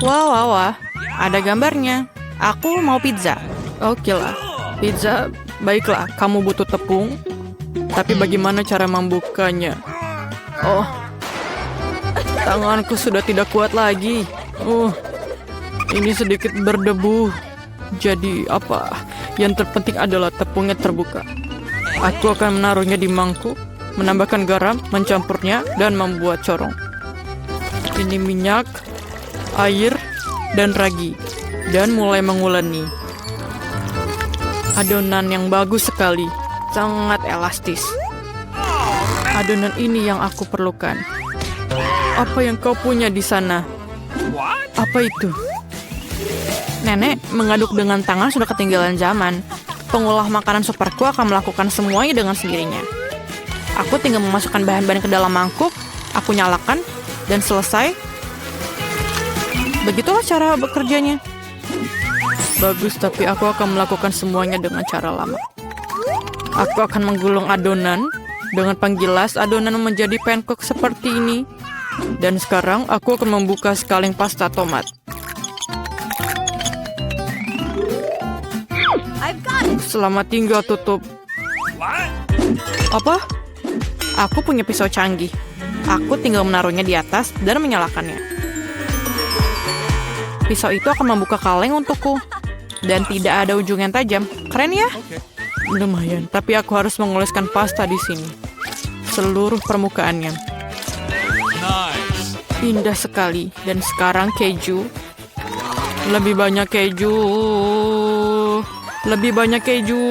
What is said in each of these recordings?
Wah, wah, wah. Ada gambarnya. Aku mau pizza. Oke lah. Pizza, baiklah. Kamu butuh tepung. Tapi bagaimana cara membukanya? Oh, tanganku sudah tidak kuat lagi. Ini sedikit berdebu. Jadi apa? Yang terpenting adalah tepungnya terbuka. Aku akan menaruhnya di mangkuk, menambahkan garam, mencampurnya, dan membuat corong. Ini minyak, air, dan ragi. Dan mulai menguleni. Adonan yang bagus sekali. Sangat elastis. Adonan ini yang aku perlukan. Apa yang kau punya di sana? Apa itu? Nenek mengaduk dengan tangan sudah ketinggalan zaman. Pengolah makanan superku akan melakukan semuanya dengan sendirinya. Aku tinggal memasukkan bahan-bahan ke dalam mangkuk, aku nyalakan, dan selesai. Begitulah cara bekerjanya. Bagus, tapi aku akan melakukan semuanya dengan cara lama. Aku akan menggulung adonan. Dengan penggilas, adonan menjadi pancake seperti ini. Dan sekarang, aku akan membuka sekaleng pasta tomat. Selamat tinggal, tutup. Apa? Aku punya pisau canggih. Aku tinggal menaruhnya di atas dan menyalakannya. Pisau itu akan membuka kaleng untukku. Dan tidak ada ujung yang tajam. Keren ya? Lumayan, tapi aku harus mengoleskan pasta di sini. Seluruh permukaannya. Indah sekali. Dan sekarang keju. Lebih banyak keju. Lebih banyak keju.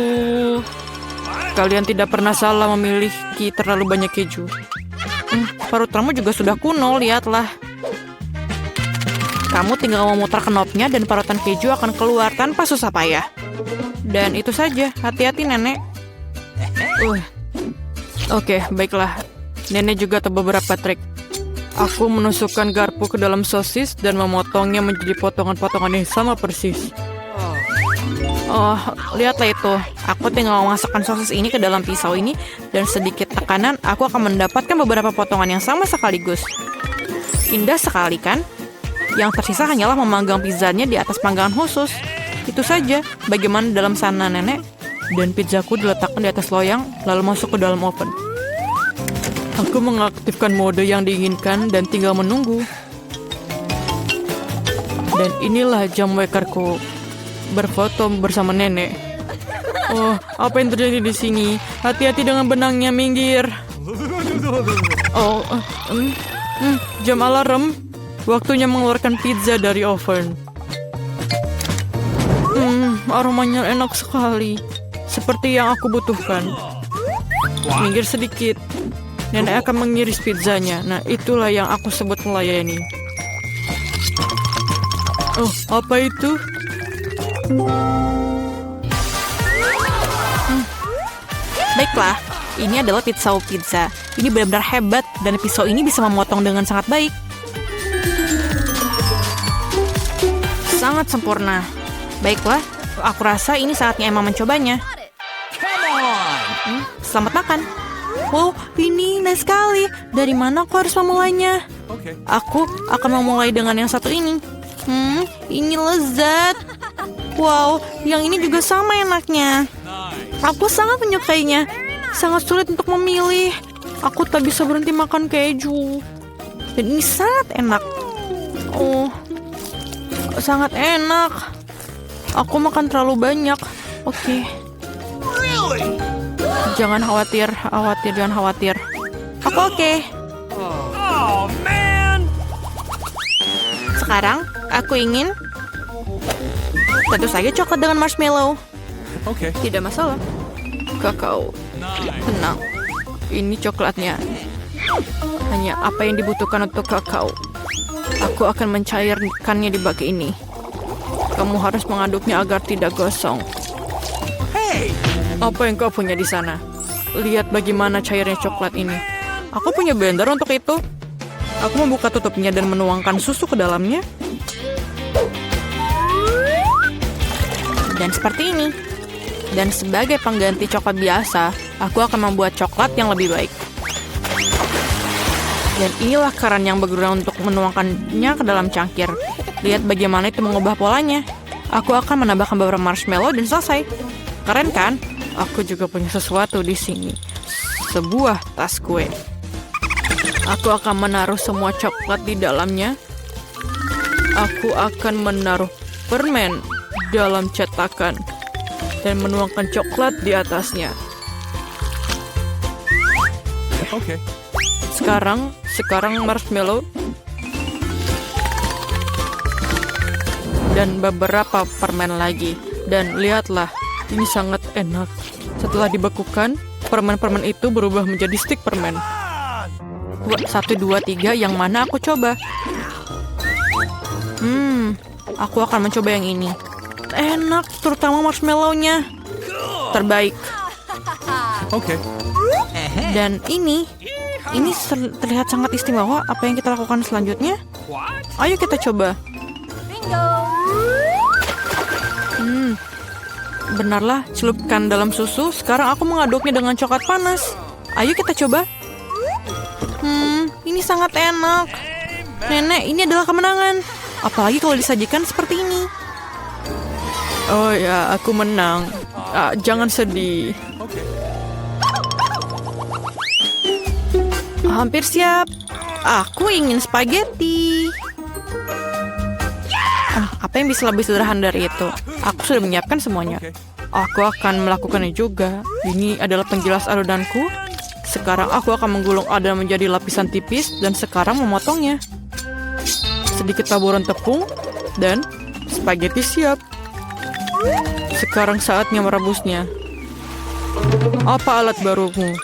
Kalian tidak pernah salah memiliki terlalu banyak keju. Parut kamu juga sudah kuno, lihatlah. Kamu tinggal memutar knopnya dan parutan keju akan keluar tanpa susah payah. Dan itu saja, hati-hati nenek. Oke, baiklah. Nenek juga tahu beberapa trik. Aku menusukkan garpu ke dalam sosis dan memotongnya menjadi potongan-potongan yang sama persis. Oh, lihatlah itu. Aku tinggal memasukkan sosis ini ke dalam pisau ini dan sedikit tekanan, aku akan mendapatkan beberapa potongan yang sama sekaligus. Indah sekali kan? Yang tersisa hanyalah memanggang pizzanya di atas panggangan khusus. Itu saja. Bagaimana dalam sana, nenek? Dan pizzaku diletakkan di atas loyang, lalu masuk ke dalam oven. Aku mengaktifkan mode yang diinginkan dan tinggal menunggu. Dan inilah jam wakerku. Berfoto bersama nenek. Oh, apa yang terjadi di sini? Hati-hati dengan benangnya, minggir. Oh, jam alarm. Waktunya mengeluarkan pizza dari oven. Aromanya enak sekali. Seperti yang aku butuhkan. Minggir sedikit. Nenek akan mengiris pizzanya. Nah, itulah yang aku sebut melayani. Oh, apa itu? Baiklah, ini adalah pisau pizza. Ini benar-benar hebat dan pisau ini bisa memotong dengan sangat baik. Sangat sempurna. Baiklah, aku rasa ini saatnya Emma mencobanya. Selamat makan. Wow, ini indah sekali. Dari mana aku harus memulainya? Aku akan memulai dengan yang satu ini. Ini lezat. Wow, yang ini juga sama enaknya. Aku sangat menyukainya. Sangat sulit untuk memilih. Aku tak bisa berhenti makan keju. Dan ini sangat enak. Oh, sangat enak. Aku makan terlalu banyak. Oke. Jangan khawatir, jangan khawatir. Aku oke. Sekarang, aku ingin tentu saja coklat dengan marshmallow. Tidak masalah. Kakao. Tenang. Ini coklatnya. Hanya apa yang dibutuhkan untuk kakao. Aku akan mencairkannya di bak ini. Kamu harus mengaduknya agar tidak gosong. Apa yang kau punya di sana? Lihat bagaimana cairnya coklat ini. Aku punya blender untuk itu. Aku membuka tutupnya dan menuangkan susu ke dalamnya. Dan seperti ini. Dan sebagai pengganti coklat biasa, aku akan membuat coklat yang lebih baik. Dan inilah keran yang berguna untuk menuangkannya ke dalam cangkir. Lihat bagaimana itu mengubah polanya. Aku akan menambahkan beberapa marshmallow dan selesai. Keren kan? Aku juga punya sesuatu di sini. Sebuah tas kue. Aku akan menaruh semua coklat di dalamnya. Aku akan menaruh permen dalam cetakan dan menuangkan coklat di atasnya. Okay. Sekarang marshmallow dan beberapa permen lagi. Dan lihatlah, ini sangat enak. Setelah dibekukan, permen-permen itu berubah menjadi stik permen. 1, 2, 3, yang mana aku coba? Aku akan mencoba yang ini. Enak, terutama marshmallow-nya. Terbaik. Okay. Dan ini terlihat sangat istimewa. Apa yang kita lakukan selanjutnya? Ayo kita coba. Benarlah, celupkan dalam susu. Sekarang aku mengaduknya dengan coklat panas. Ayo kita coba. Ini sangat enak. Nenek, ini adalah kemenangan. Apalagi kalau disajikan seperti ini. Oh ya, aku menang. Jangan sedih. Hampir siap. Aku ingin spaghetti. Apa yang bisa lebih sederhana dari itu? Aku sudah menyiapkan semuanya. Aku akan melakukannya juga. Ini adalah penggilas adonanku. Sekarang aku akan menggulung adonan menjadi lapisan tipis dan sekarang memotongnya. Sedikit taburan tepung dan spaghetti siap. Sekarang saatnya merebusnya. Apa alat barumu?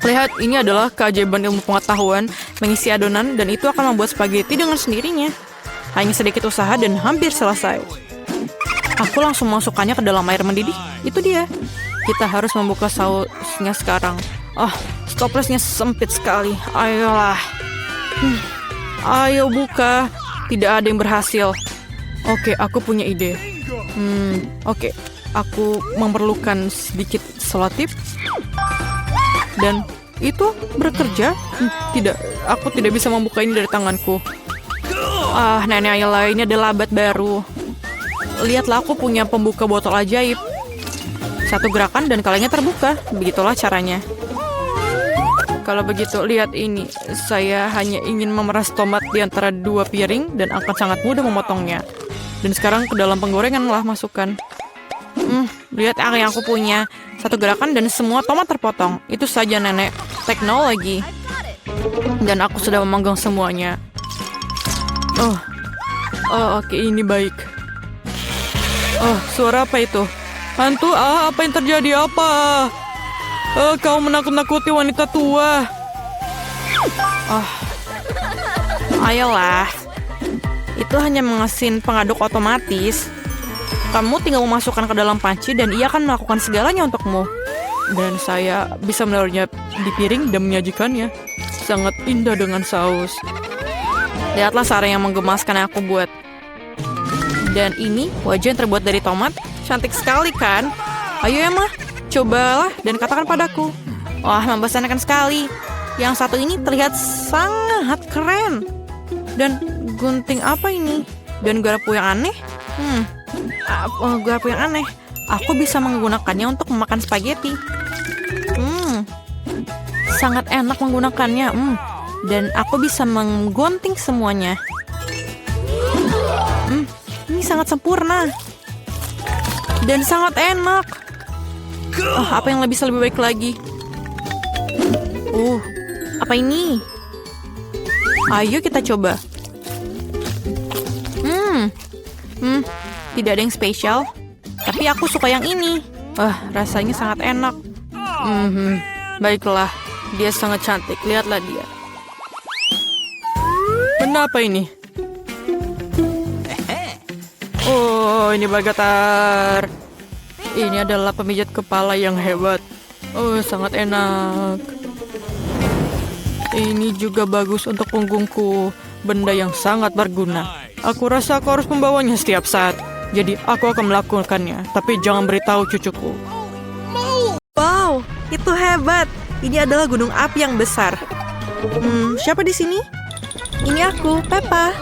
Lihat, ini adalah keajaiban ilmu pengetahuan mengisi adonan dan itu akan membuat spaghetti dengan sendirinya. Hanya sedikit usaha dan hampir selesai. Aku langsung masukkannya ke dalam air mendidih. Itu dia. Kita harus membuka sausnya sekarang. Stoplessnya sempit sekali. Ayolah. Ayo buka. Tidak ada yang berhasil. Oke, aku punya ide. Oke. Aku memerlukan sedikit selotip. Dan itu bekerja. Tidak, aku tidak bisa membuka ini dari tanganku. Nenek ayolah, ini adalah abad baru. Lihatlah, aku punya pembuka botol ajaib. Satu gerakan dan kalengnya terbuka. Begitulah caranya. Kalau begitu, lihat ini. Saya hanya ingin memeras tomat di antara 2 piring dan akan sangat mudah memotongnya. Dan sekarang ke dalam penggorengan lah masukkan. Lihat yang aku punya. Satu gerakan dan semua tomat terpotong. Itu saja, nenek. Teknologi. Dan aku sudah memanggang semuanya. Oke, ini baik. Suara apa itu? Hantu? Apa yang terjadi? Apa? Kau menakut-nakuti wanita tua. Ayolah. Itu hanya mesin pengaduk otomatis. Kamu tinggal memasukkan ke dalam panci dan ia akan melakukan segalanya untukmu. Dan saya bisa menaruhnya di piring dan menyajikannya. Sangat indah dengan saus. Lihatlah cara yang menggemaskan yang aku buat. Dan ini wajah yang terbuat dari tomat. Cantik sekali kan? Ayo Emma, cobalah dan katakan padaku. Wah, membosankan sekali. Yang satu ini terlihat sangat keren. Dan gunting apa ini? Dan garpu yang aneh? Garpu yang aneh. Aku bisa menggunakannya untuk memakan spaghetti. Sangat enak menggunakannya. Dan aku bisa menggunting semuanya. Ini sangat sempurna. Dan sangat enak. Apa yang bisa lebih baik lagi? Apa ini? Ayo kita coba. Tidak ada yang spesial. Tapi aku suka yang ini. Rasanya sangat enak. Baiklah. Dia sangat cantik. Lihatlah dia. Kenapa ini? Ini Bagatar. Ini adalah pemijat kepala yang hebat. Sangat enak. Ini juga bagus untuk punggungku. Benda yang sangat berguna. Aku rasa aku harus membawanya setiap saat. Jadi aku akan melakukannya. Tapi jangan beritahu cucuku. Wow, itu hebat. Ini adalah gunung api yang besar. Siapa di sini? Ini aku, Peppa.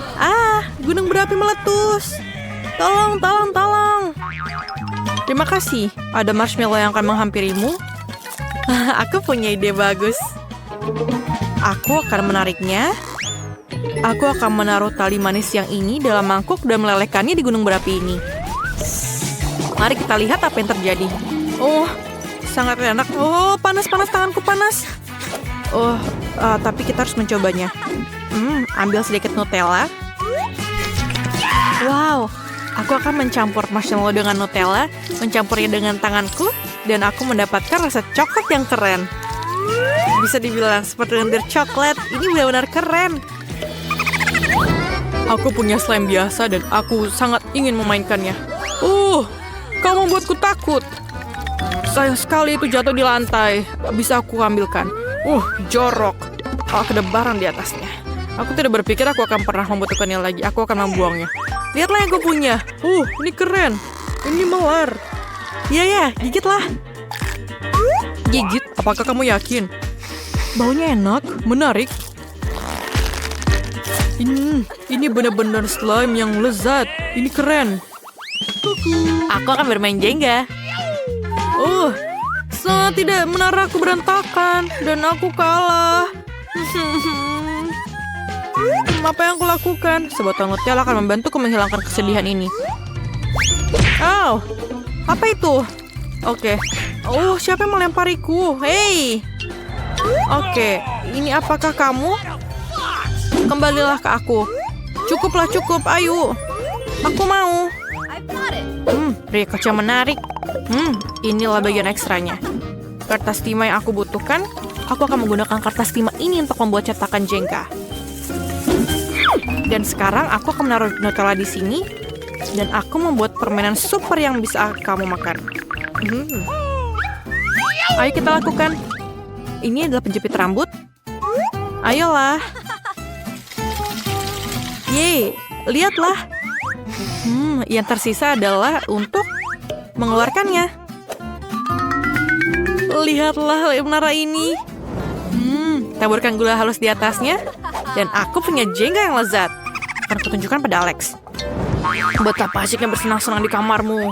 Gunung berapi meletus. Tolong, tolong, tolong. Terima kasih. Ada marshmallow yang akan menghampirimu. Aku punya ide bagus. Aku akan menariknya. Aku akan menaruh tali manis yang ini dalam mangkuk dan melelehkannya di gunung berapi ini. Mari kita lihat apa yang terjadi. Oh, sangat enak. Oh, panas, tanganku panas. Oh, tapi kita harus mencobanya. Ambil sedikit Nutella. Wow, aku akan mencampur marshmallow dengan Nutella, mencampurnya dengan tanganku, dan aku mendapatkan rasa coklat yang keren. Bisa dibilang seperti lendir coklat. Ini benar-benar keren. Aku punya slime biasa dan aku sangat ingin memainkannya. Kau membuatku takut. Sayang sekali itu jatuh di lantai. Bisa aku ambilkan. Jorok. Kedebaran di atasnya. Aku tidak berpikir aku akan pernah membutuhkannya lagi. Aku akan membuangnya. Lihatlah yang aku punya. Ini keren. Ini melar. Iya, gigitlah. Gigit? Apakah kamu yakin? Baunya enak, menarik. Ini benar-benar slime yang lezat. Ini keren. Aku akan bermain Jenga. Tidak, menara aku berantakan. Dan aku kalah. Apa yang aku lakukan? Sebotol Nutella akan membantuku menghilangkan kesedihan ini. Apa itu? Oke. Siapa yang melempariku? Hei. Oke, ini apakah kamu? Kembalilah ke aku. Cukup, ayo. Aku mau. Pria kecil menarik. Inilah bagian ekstranya. Kertas timah yang aku butuhkan. Aku akan menggunakan kertas timah ini untuk membuat cetakan Jenga. Dan sekarang aku akan menaruh Nutella di sini. Dan aku membuat permainan super yang bisa kamu makan. Ayo kita lakukan. Ini adalah penjepit rambut. Ayolah. Yeay, lihatlah. Yang tersisa adalah untuk mengeluarkannya. Lihatlah menara ini. Taburkan gula halus di atasnya. Dan aku punya Jenga yang lezat. Akan kutunjukkan pada Alex. Betapa asyiknya bersenang-senang di kamarmu.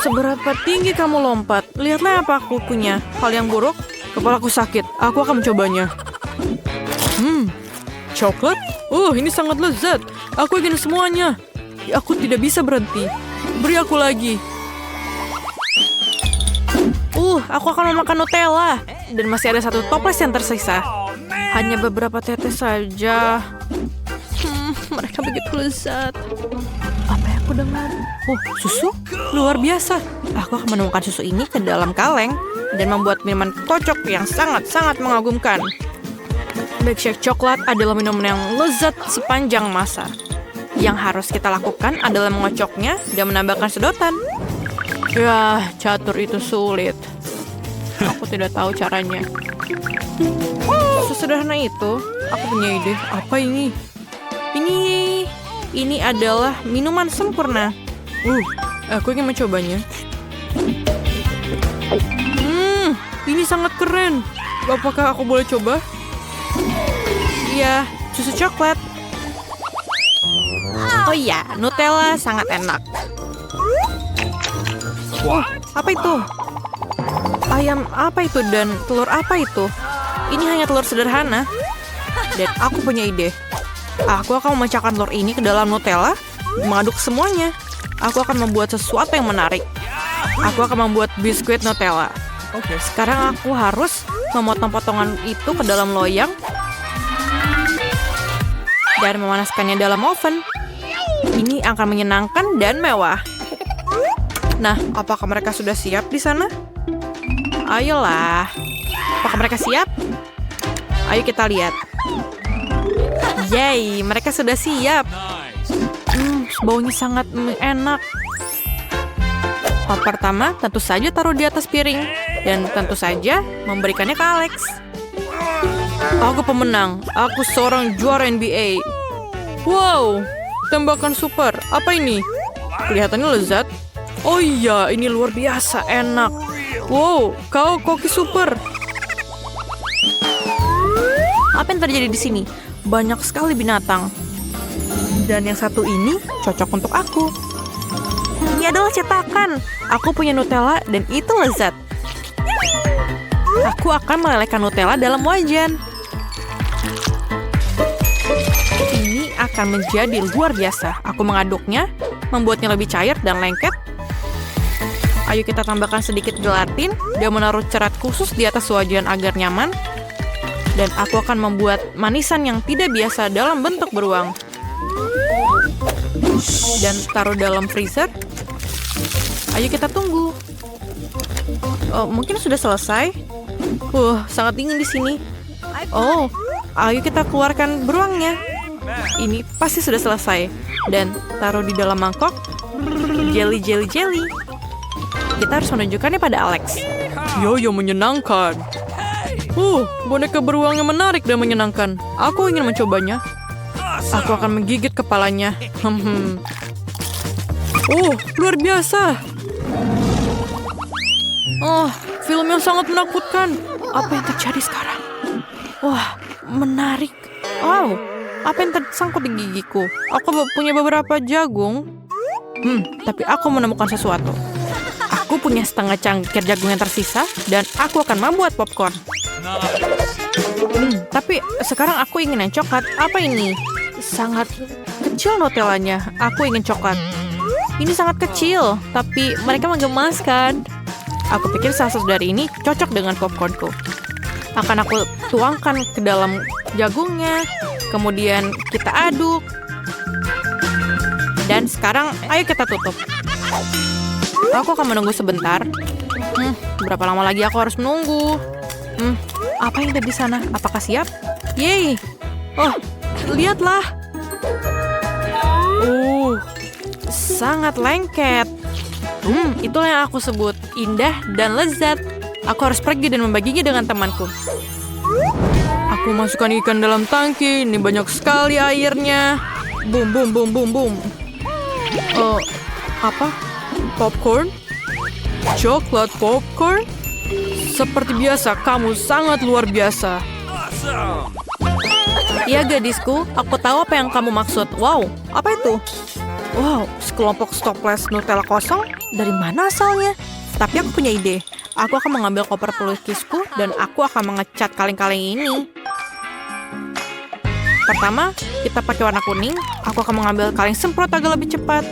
Seberapa tinggi kamu lompat? Lihatlah apa aku punya. Hal yang buruk, kepalaku sakit. Aku akan mencobanya. Coklat? Ini sangat lezat. Aku ingin semuanya. Aku tidak bisa berhenti. Beri aku lagi. Aku akan memakan Nutella. Dan masih ada satu toples yang tersisa. Hanya beberapa tetes saja. Mereka begitu lezat. Apa yang aku dengar? Susu? Luar biasa. Aku akan menemukan susu ini ke dalam kaleng. Dan membuat minuman kocok yang sangat-sangat mengagumkan. Milkshake coklat adalah minuman yang lezat sepanjang masa. Yang harus kita lakukan adalah mengocoknya dan menambahkan sedotan. Ya, catur itu sulit. Aku tidak tahu caranya. Sesederhana itu, aku punya ide. Apa ini? Ini adalah minuman sempurna. Aku ingin mencobanya. Ini sangat keren. Apakah aku boleh coba? Iya, susu coklat. Oh iya, Nutella sangat enak. Apa itu? Ayam apa itu dan telur apa itu? Ini hanya telur sederhana. Dan aku punya ide. Aku akan memecahkan telur ini ke dalam Nutella, mengaduk semuanya. Aku akan membuat sesuatu yang menarik. Aku akan membuat biskuit Nutella. Sekarang aku harus memotong potongan itu ke dalam loyang dan memanaskannya dalam oven. Ini akan menyenangkan dan mewah. Nah, apakah mereka sudah siap di sana? Ayolah. Apakah mereka siap? Ayo kita lihat. Yeay, mereka sudah siap. Baunya sangat enak. Pertama, tentu saja taruh di atas piring. Dan tentu saja memberikannya ke Alex. Aku pemenang. Aku seorang juara NBA. Wow, tembakan super. Apa ini? Kelihatannya lezat. Oh iya, ini luar biasa enak. Wow, kau koki super. Apa yang terjadi di sini? Banyak sekali binatang. Dan yang satu ini cocok untuk aku. Ini adalah cetakan. Aku punya Nutella dan itu lezat. Aku akan melelehkan Nutella dalam wajan. Ini akan menjadi luar biasa. Aku mengaduknya, membuatnya lebih cair dan lengket. Ayo kita tambahkan sedikit gelatin dan menaruh cerat khusus di atas wajan agar nyaman. Dan aku akan membuat manisan yang tidak biasa dalam bentuk beruang. Dan taruh dalam freezer. Ayo kita tunggu. Oh, mungkin sudah selesai. Sangat dingin di sini. Oh, ayo kita keluarkan beruangnya. Ini pasti sudah selesai. Dan taruh di dalam mangkok. Jelly. Kita harus menunjukkannya pada Alex. Yo, menyenangkan. Boneka beruang yang menarik dan menyenangkan. Aku ingin mencobanya. Aku akan menggigit kepalanya. Luar biasa. Film yang sangat menakutkan. Apa yang terjadi sekarang? Wah, menarik. Apa yang tersangkut di gigiku? Aku punya beberapa jagung. Tapi aku menemukan sesuatu. Aku punya setengah cangkir jagung yang tersisa dan aku akan membuat popcorn. Tapi sekarang aku ingin yang coklat. Apa ini? Sangat kecil Nutellanya. Aku ingin coklat. Ini sangat kecil, tapi mereka menggemaskan. Aku pikir salah satu dari ini cocok dengan popcornku. Akan aku tuangkan ke dalam jagungnya. Kemudian kita aduk. Dan sekarang ayo kita tutup. Aku akan menunggu sebentar. Berapa lama lagi aku harus menunggu? Apa yang ada di sana? Apakah siap? Yeay! Lihatlah. Sangat lengket. Itulah yang aku sebut indah dan lezat. Aku harus pergi dan membaginya dengan temanku. Aku masukkan ikan dalam tangki. Ini banyak sekali airnya. Boom. Apa? Popcorn? Coklat popcorn? Seperti biasa, kamu sangat luar biasa. Iya gadisku, aku tahu apa yang kamu maksud. Wow, apa itu? Wow, sekelompok stoples Nutella kosong? Dari mana asalnya? Tapi aku punya ide. Aku akan mengambil koper pelukisku dan aku akan mengecat kaleng-kaleng ini. Pertama, kita pakai warna kuning. Aku akan mengambil kaleng semprot agak lebih cepat.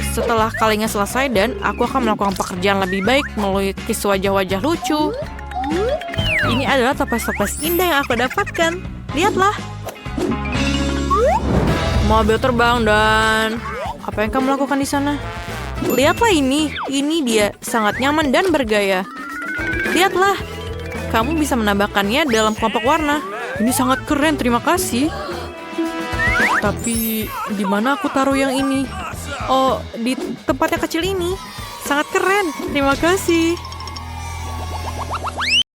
Setelah kalengnya selesai dan aku akan melakukan pekerjaan lebih baik melukis wajah-wajah lucu. Ini adalah toples-toples indah yang aku dapatkan. Lihatlah. Mobil terbang dan... Apa yang kamu lakukan di sana? Lihatlah ini. Ini dia. Sangat nyaman dan bergaya. Lihatlah. Kamu bisa menambahkannya dalam kelompok warna. Ini sangat keren, terima kasih. Tapi di mana aku taruh yang ini? Oh, di tempat yang kecil ini. Sangat keren, terima kasih.